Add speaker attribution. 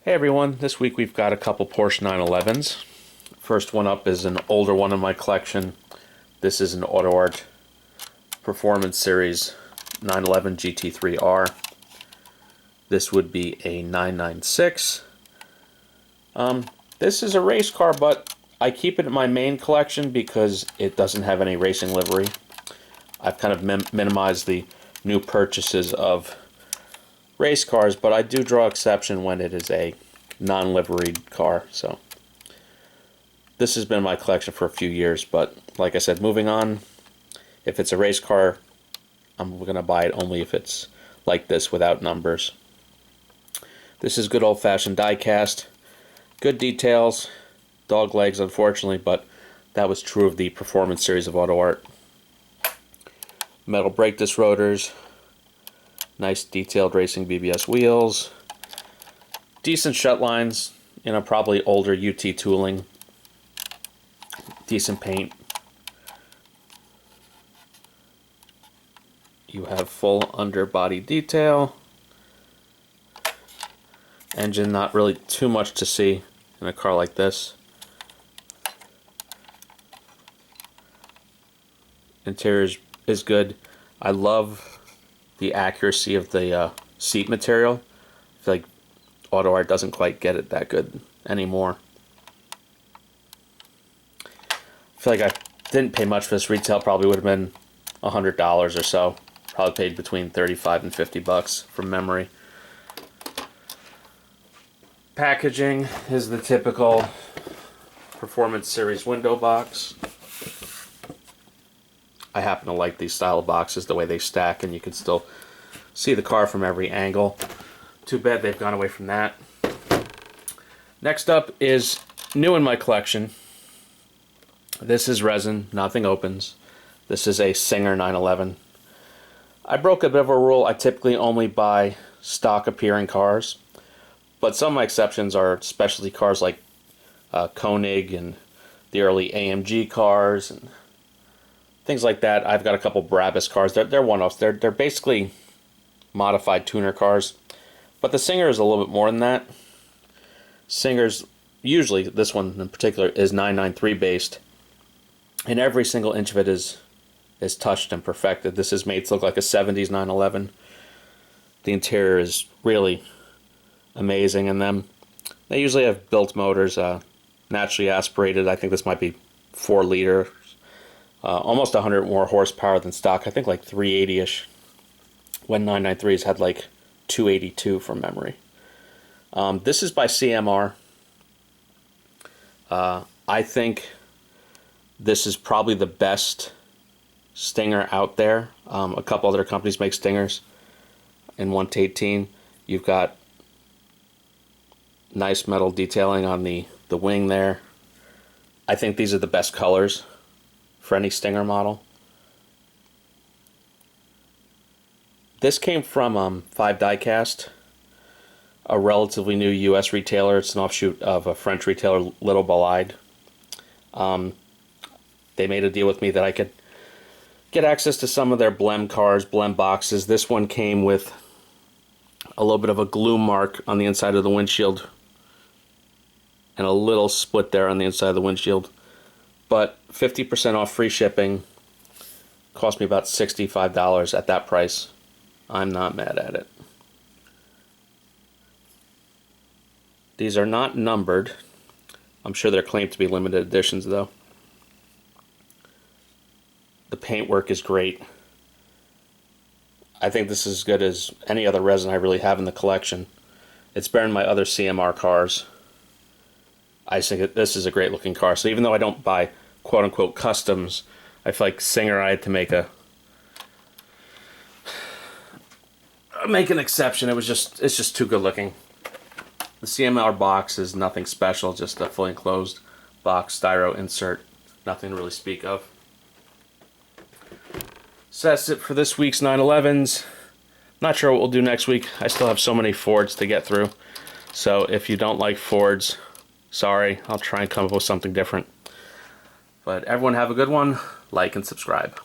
Speaker 1: Hey everyone, this week we've got a couple Porsche 911s. First one up is an older one in my collection. This is an Autoart Performance Series 911 GT3R. This would be a 996. This is a race car, but I keep it in my main collection because it doesn't have any racing livery. I've kind of minimized the new purchases of race cars, but I do draw exception when it is a non-liveried car. So this has been in my collection for a few years, but like I said, moving on, if it's a race car, I'm going to buy it only if it's like this without numbers. This is good old-fashioned die-cast. Good details, dog legs unfortunately, but that was true of the Performance Series of Autoart. Metal brake disc rotors, nice detailed racing BBS wheels, decent shut lines, probably older UT tooling, decent paint. You have full underbody detail. Engine, not really too much to see in a car like this. Interior is good. I love the accuracy of the seat material. I feel like Autoart doesn't quite get it that good anymore. I feel like I didn't pay much for this. Retail probably would have been $100 or so. Probably paid between 35 and 50 bucks from memory. Packaging is the typical Performance Series window box. I happen to like these style of boxes, the way they stack and you can still see the car from every angle. Too bad they've gone away from that. Next up is new in my collection. This is resin, nothing opens. This is a Singer 911. I broke a bit of a rule. I typically only buy stock appearing cars, but some of my exceptions are specialty cars like Koenig and the early AMG cars and things like that. I've got a couple Brabus cars. They're one-offs. They're basically modified tuner cars. But the Singer is a little bit more than that. Singer's, usually this one in particular, is 993 based. And every single inch of it is touched and perfected. This is made to look like a 70s 911. The interior is really amazing in them. They usually have built motors, naturally aspirated. I think this might be 4 liter. Almost 100 more horsepower than stock. I think like 380-ish. When 993s had like 282 from memory. This is by CMR. I think this is probably the best Stinger out there. A couple other companies make Stingers in 1-18. You've got nice metal detailing on the wing there. I think these are the best colors for any Stinger model. This came from Five Diecast, a relatively new U.S. retailer. It's an offshoot of a French retailer, Little Bolide. They made a deal with me that I could get access to some of their blem cars, blem boxes. This one came with a little bit of a glue mark on the inside of the windshield and a little split there on the inside of the windshield. But 50% off free shipping, cost me about $65 at that price. I'm not mad at it. These are not numbered. I'm sure they're claimed to be limited editions though. The paintwork is great. I think this is as good as any other resin I really have in the collection. It's better than my other CMR cars. I just think this is a great looking car. So even though I don't buy quote unquote customs, I feel like Singer, I had to make an exception. It's just too good looking. The CMR box is nothing special, just a fully enclosed box, styro insert, nothing to really speak of. So that's it for this week's 911s. Not sure what we'll do next week. I still have so many Fords to get through. So if you don't like Fords, sorry, I'll try and come up with something different. But everyone have a good one. Like and subscribe.